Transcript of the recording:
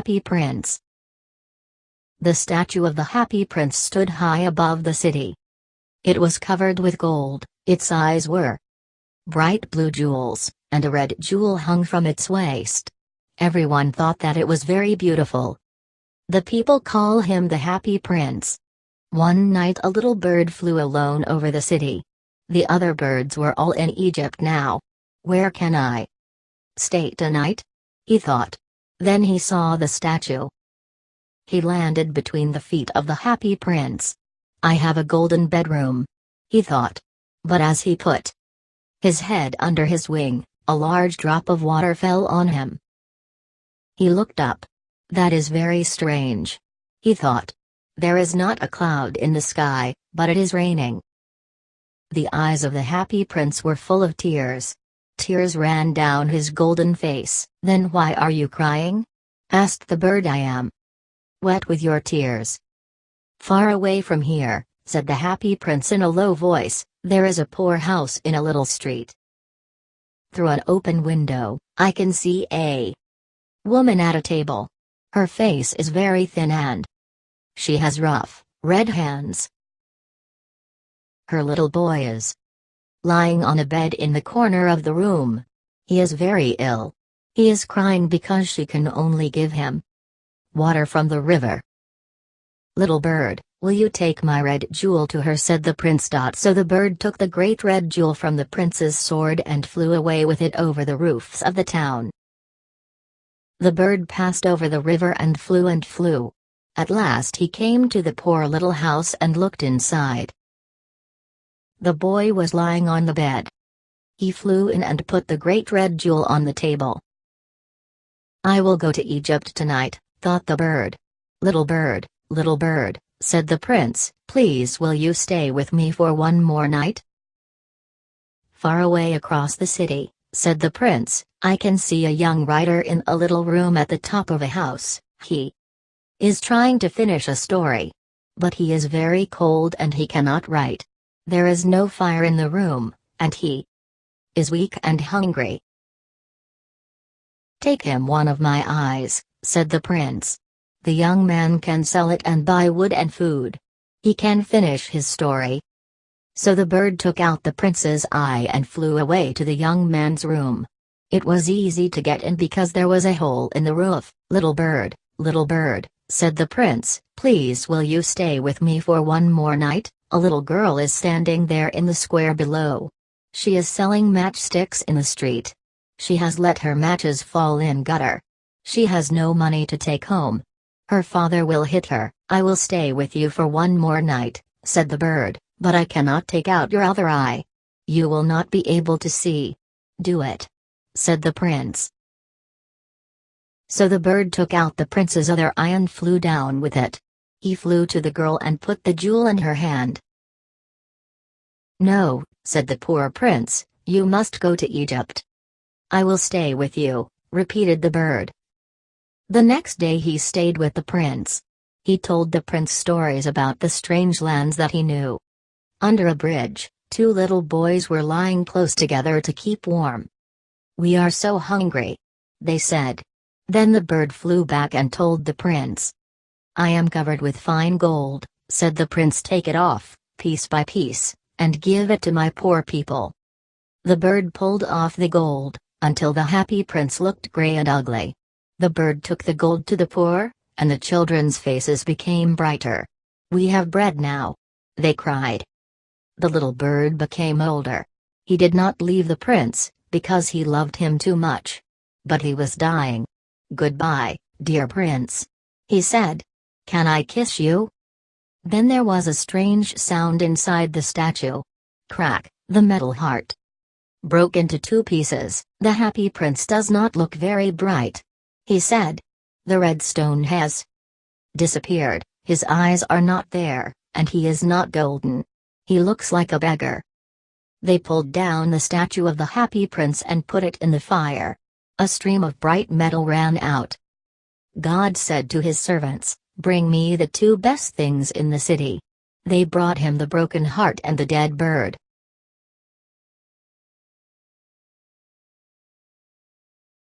Happy Prince. The statue of the Happy Prince stood high above the city. It was covered with gold, its eyes were bright blue jewels, and a red jewel hung from its waist. Everyone thought that it was very beautiful. The people call him the Happy Prince. One night a little bird flew alone over the city. The other birds were all in Egypt now. Where can I stay tonight? He thought. Then he saw the statue. He landed between the feet of the Happy Prince. I have a golden bedroom, he thought. But as he put his head under his wing, a large drop of water fell on him. He looked up. That is very strange, he thought. There is not a cloud in the sky, but it is raining. The eyes of the Happy Prince were full of tears. Tears ran down his golden face. Then why are you crying? Asked the bird. I am wet with your tears. Far away from here, said the Happy Prince in a low voice, there is a poor house in a little street. Through an open window, I can see a woman at a table. Her face is very thin and she has rough, red hands. Her little boy is lying on a bed in the corner of the room. He is very ill. He is crying because she can only give him water from the river. Little bird, will you take my red jewel to her, said the prince. So the bird took the great red jewel from the prince's sword and flew away with it over the roofs of the town. The bird passed over the river and flew and flew. At last he came to the poor little house and looked inside. The boy was lying on the bed. He flew in and put the great red jewel on the table. I will go to Egypt tonight, thought the bird. Little bird, said the prince, please will you stay with me for one more night? Far away across the city, said the prince, I can see a young writer in a little room at the top of a house. He is trying to finish a story. But he is very cold and he cannot write. There is no fire in the room, and he is weak and hungry. Take him one of my eyes, said the prince. The young man can sell it and buy wood and food. He can finish his story. So the bird took out the prince's eye and flew away to the young man's room. It was easy to get in because there was a hole in the roof. Little bird, said the prince, please will you stay with me for one more night? A little girl is standing there in the square below. She is selling matchsticks in the street. She has let her matches fall in gutter. She has no money to take home. Her father will hit her. I will stay with you for one more night, said the bird, but I cannot take out your other eye. You will not be able to see. Do it, said the prince. So the bird took out the prince's other eye and flew down with it. He flew to the girl and put the jewel in her hand. No, said the poor prince, you must go to Egypt. I will stay with you, repeated the bird. The next day he stayed with the prince. He told the prince stories about the strange lands that he knew. Under a bridge, two little boys were lying close together to keep warm. We are so hungry, they said. Then the bird flew back and told the prince. I am covered with fine gold, said the prince. Take it off, piece by piece, and give it to my poor people. The bird pulled off the gold, until the Happy Prince looked gray and ugly. The bird took the gold to the poor, and the children's faces became brighter. We have bread now, they cried. The little bird became older. He did not leave the prince, because he loved him too much. But he was dying. Goodbye, dear prince, he said. Can I kiss you? Then there was a strange sound inside the statue. Crack, the metal heart broke into two pieces. The Happy Prince does not look very bright, he said. The red stone has disappeared, his eyes are not there, and he is not golden. He looks like a beggar. They pulled down the statue of the Happy Prince and put it in the fire. A stream of bright metal ran out. God said to his servants, bring me the two best things in the city. They brought him the broken heart and the dead bird.